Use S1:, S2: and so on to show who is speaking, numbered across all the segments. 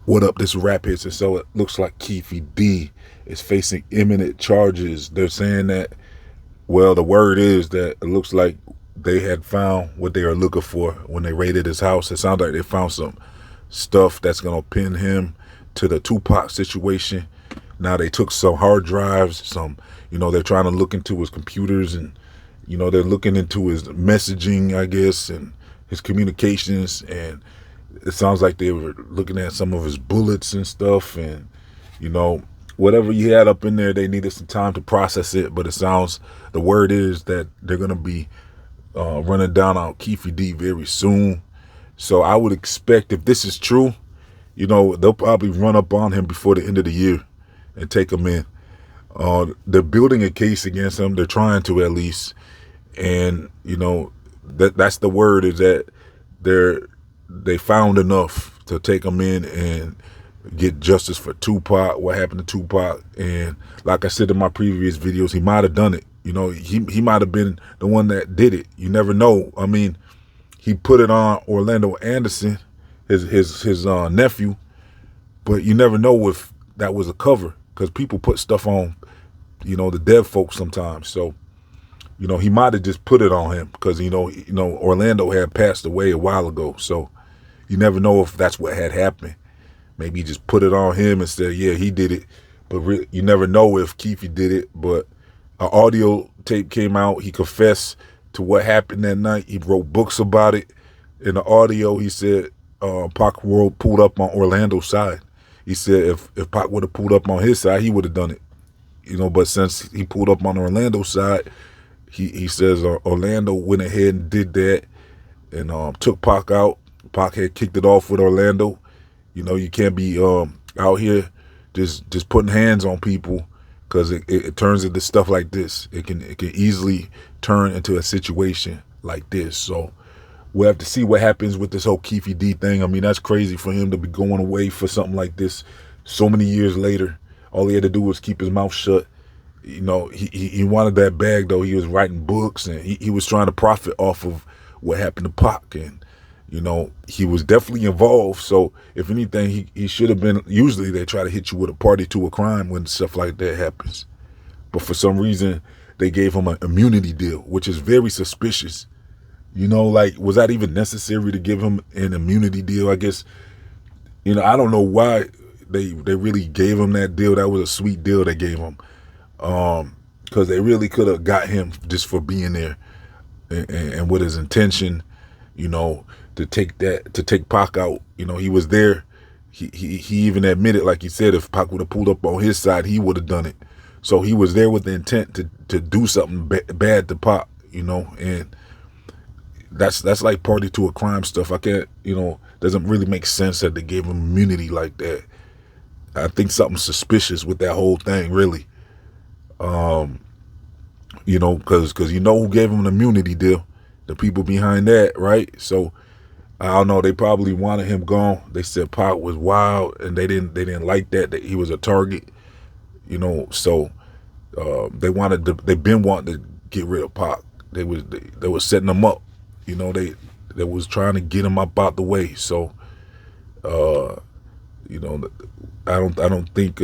S1: What up, this rap hits, and so it looks like Keefe D is facing imminent charges. They're saying that, well, the word is that it looks like they had found what they are looking for when they raided his house. It sounds like they found some stuff that's gonna pin him to the Tupac situation. Now they took some hard drives, they're trying to look into his computers, and they're looking into his messaging, I guess, and his communications, and it sounds like they were looking at some of his bullets and stuff, and you know whatever he had up in there, they needed some time to process it. But the word is that they're gonna be running down on Keefe D very soon. So I would expect, if this is true, they'll probably run up on him before the end of the year and take him in. They're building a case against him. They're trying to, at least, and that's the word, is that they found enough to take him in and get justice for Tupac, what happened to Tupac. And like I said in my previous videos, he might have done it. He might have been the one that did it. You never know. I mean, he put it on Orlando Anderson, his nephew, but you never know if that was a cover, because people put stuff on, the dead folks sometimes. So, he might have just put it on him because, Orlando had passed away a while ago. So you never know if that's what had happened. Maybe he just put it on him and said, yeah, he did it. But really, you never know if Keefe did it. But an audio tape came out. He confessed to what happened that night. He wrote books about it. In the audio, he said Pac pulled up on Orlando's side. He said if Pac would have pulled up on his side, he would have done it. But since he pulled up on Orlando's side, he says Orlando went ahead and did that and took Pac out. Pac had kicked it off with Orlando. You can't be out here just putting hands on people, because it turns into stuff like this. It can easily turn into a situation like this. So we'll have to see what happens with this whole Keefe D thing. I mean, that's crazy for him to be going away for something like this so many years later. All he had to do was keep his mouth shut. He wanted that bag, though. He was writing books, and he was trying to profit off of what happened to Pac. And he was definitely involved. So if anything, he should have been. Usually they try to hit you with a party to a crime when stuff like that happens. But for some reason, they gave him an immunity deal, which is very suspicious. Was that even necessary to give him an immunity deal? I guess, I don't know why they really gave him that deal. That was a sweet deal they gave him. Because they really could have got him just for being there and with his intention, to take Pac out. He was there. He even admitted, like he said, if Pac would have pulled up on his side, he would have done it. So he was there with the intent to do something bad to Pac, and that's like party to a crime stuff. I can't, doesn't really make sense that they gave him immunity like that. I think something suspicious with that whole thing, really. Because who gave him an immunity deal? The people behind that, right? So I don't know. They probably wanted him gone. They said Pac was wild, and they didn't like that he was a target. So they've been wanting to get rid of Pac. They was setting him up. They was trying to get him up out the way. So I don't think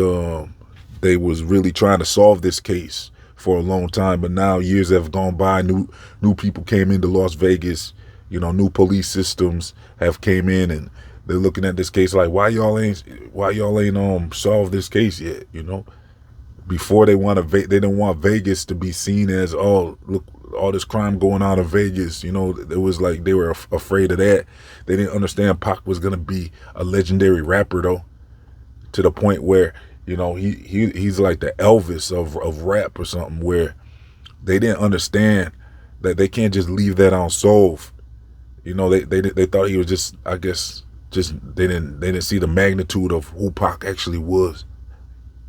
S1: they was really trying to solve this case for a long time. But now years have gone by. New people came into Las Vegas. New police systems have came in, and they're looking at this case like, why y'all ain't solved this case yet? Before they didn't want Vegas to be seen as, oh, look, all this crime going on in Vegas. It was like they were afraid of that. They didn't understand Pac was gonna be a legendary rapper, though, to the point where he's like the Elvis of rap or something, where they didn't understand that they can't just leave that unsolved. They thought he was just, I guess, they didn't see the magnitude of who Pac actually was,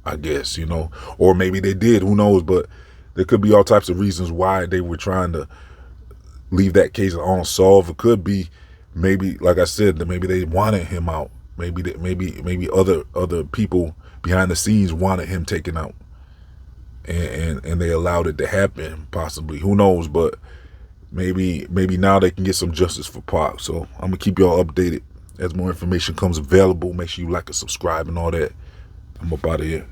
S1: I guess, or maybe they did, who knows. But there could be all types of reasons why they were trying to leave that case unsolved. It could be, maybe, like I said, that maybe they wanted him out. Maybe other people behind the scenes wanted him taken out, and they allowed it to happen, possibly. Who knows? But maybe now they can get some justice for Pac. So I'm gonna keep y'all updated. As more information comes available, make sure you like and subscribe and all that. I'm up out of here.